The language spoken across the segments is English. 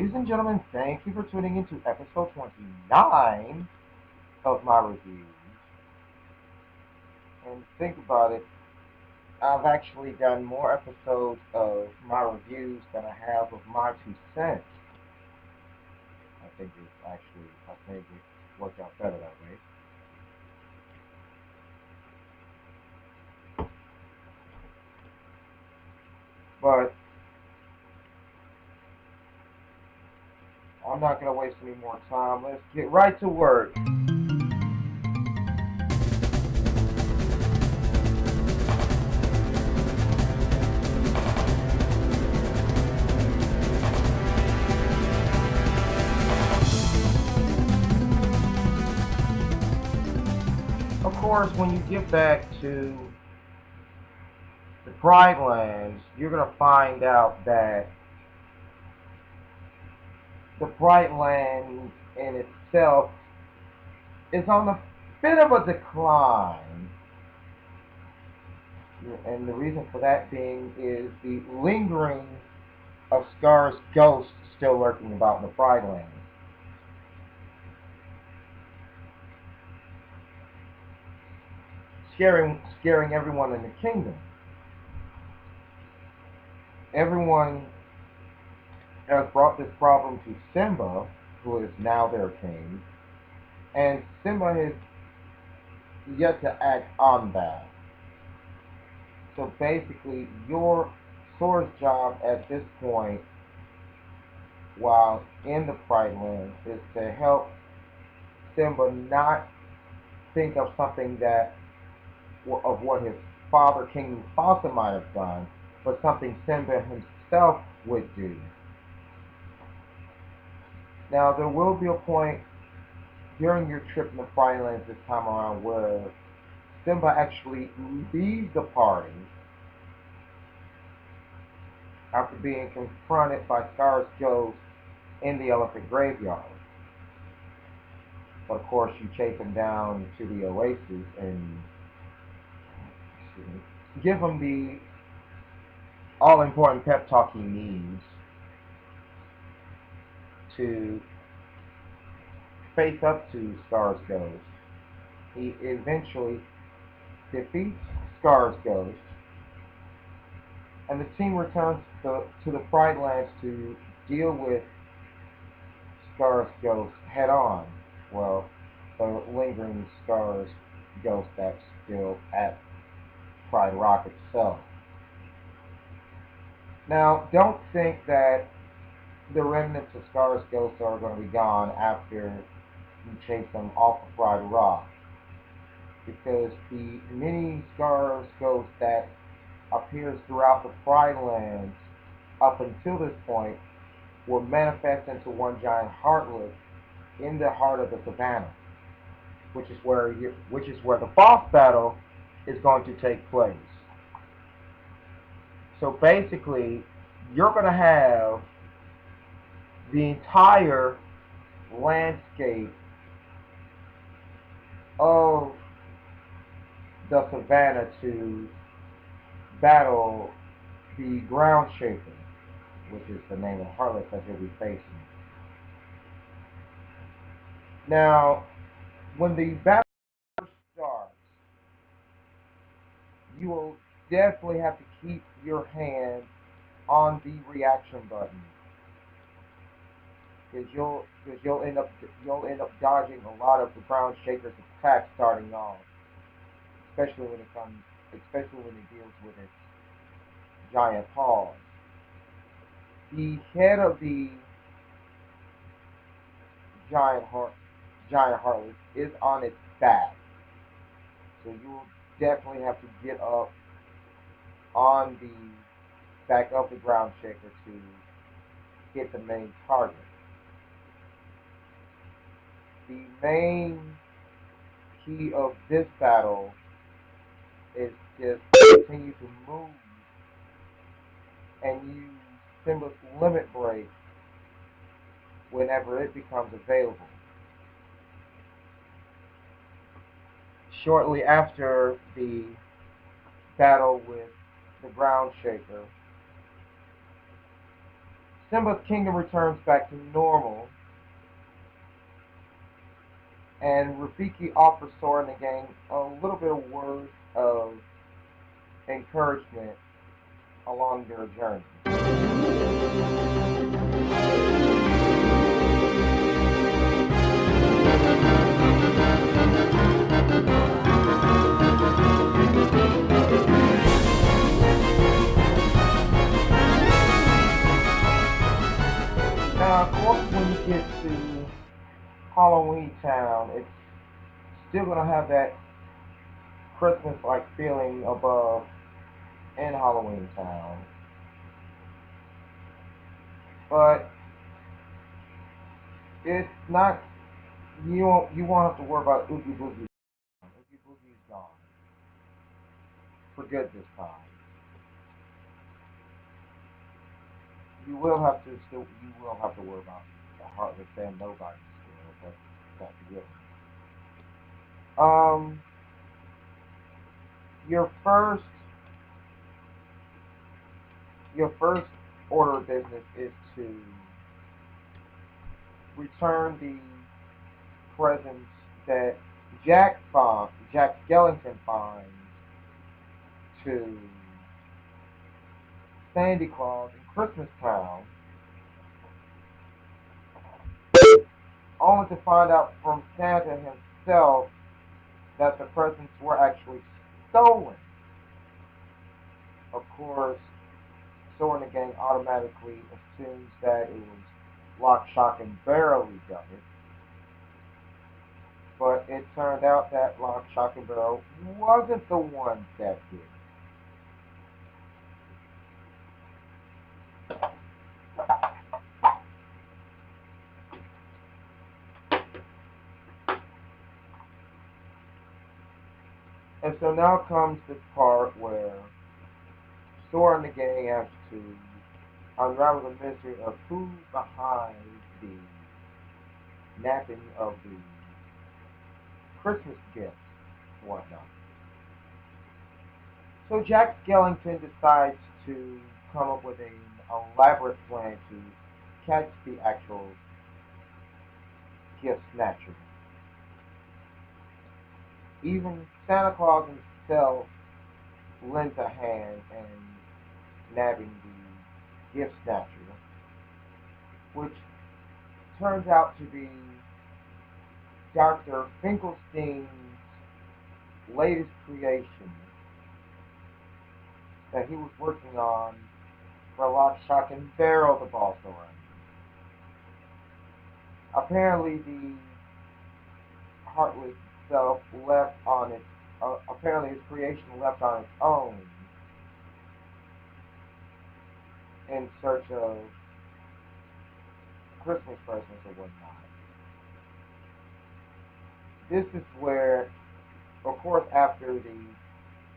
Ladies and gentlemen, thank you for tuning into episode 29 of my reviews. And think about it, I've actually done more episodes of my reviews than I have of my 2 cents. I think it worked out better that way. But I'm not going to waste any more time. Let's get right to work. Of course, when you get back to the Pride Lands, you're going to find out that the Pride Land in itself is on a bit of a decline. And the reason for that being is the lingering of Scar's ghost still lurking about in the Pride Land. Scaring everyone in the kingdom. Everyone has brought this problem to Simba, who is now their king, and Simba has yet to act on that. So basically, your Sora's job at this point, while in the Pride Land, is to help Simba not think of something of what his father, King Mufasa, might have done, but something Simba himself would do. Now, there will be a point during your trip in the Pride Lands this time around where Simba actually leaves the party after being confronted by Scar's ghost in the elephant graveyard. But of course, you chase him down to the oasis and give him the all-important pep talk he needs to face up to Scar's ghost. He eventually defeats Scar's ghost, and the team returns to the Pride Lands to deal with Scar's ghost head on. Well, the lingering Scar's ghost that's still at Pride Rock itself. Now, don't think that the remnants of Scar's ghost are going to be gone after you chase them off of Pride Rock, because the mini Scar's ghost that appears throughout the Pride Lands up until this point will manifest into one giant heartless in the heart of the savannah, which is where the boss battle is going to take place. So basically, you're going to have the entire landscape of the savannah to battle the ground shaker, which is the name of Heartless that you'll be facing. Now, when the battle starts, you will definitely have to keep your hand on the reaction button, because you'll end up dodging a lot of the ground shaker's attacks starting off, especially when it deals with its giant paws. The head of the giant heart giant heartless is on its back, so you will definitely have to get up on the back of the ground shaker to hit the main target. The main key of this battle is just continue to move and use Simba's limit break whenever it becomes available. Shortly after the battle with the ground shaker, Simba's kingdom returns back to normal, and Rafiki offers Sora and the gang a little bit of words of encouragement along their journey. Now, of course, when you get to Halloween Town, it's still going to have that Christmas-like feeling above in Halloween Town. But it's not, you won't have to worry about Oogie Boogie. Oogie Boogie's gone. For good this time. You will have to worry about the Heartless and Nobody still, but that's a given. Um, your first your first order of business is to return the presents that Jack Skellington finds to Sandy Claus in Christmas Town, only to find out from Santa himself that the presents were actually stolen. Of course, Sora and the gang automatically assumes that it was Lock, Shock, and Barrel who done it. But it turned out that Lock, Shock, and Barrel wasn't the one that did it. And so now comes this part where Sora and the gang have to unravel the mystery of who's behind the napping of the Christmas gifts and whatnot. So Jack Skellington decides to come up with an elaborate plan to catch the actual gift snatcher. Even Santa Claus himself lends a hand in nabbing the gift snatcher, which turns out to be Dr. Finkelstein's latest creation that he was working on for Lock, Shock, and Barrel to boss around. Apparently, the Heartless itself left on its. Apparently, his creation left on its own in search of Christmas presents or whatnot. This is where, of course, after the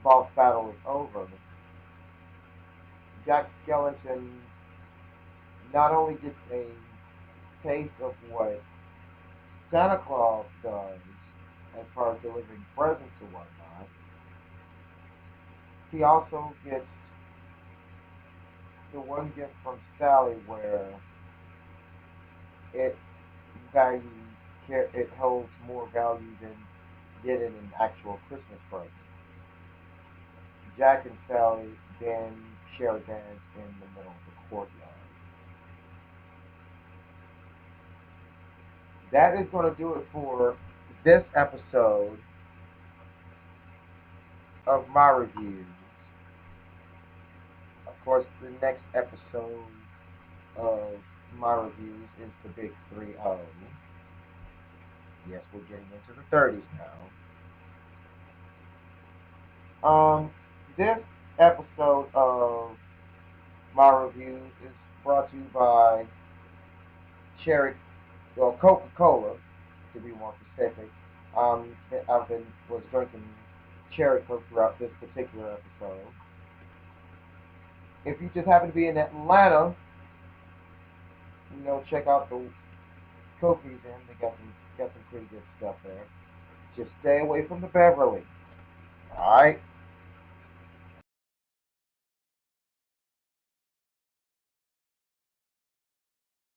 boss battle is over, Jack Skellington not only gets a taste of what Santa Claus does as far as delivering presents and whatnot, he also gets the one gift from Sally where it value it holds more value than getting an actual Christmas present. Jack and Sally then share a dance in the middle of the courtyard. That is going to do it for this episode of my reviews. Of course, the next episode of my reviews is the Big 3-0. Yes, we're getting into the 30s now. This episode of my reviews is brought to you by Cherry, well, Coca-Cola, to be more specific. Was drinking Cherry Coke throughout this particular episode. If you just happen to be in Atlanta, check out the Kofi's in. They got some pretty good stuff there. Just stay away from the Beverly. All right.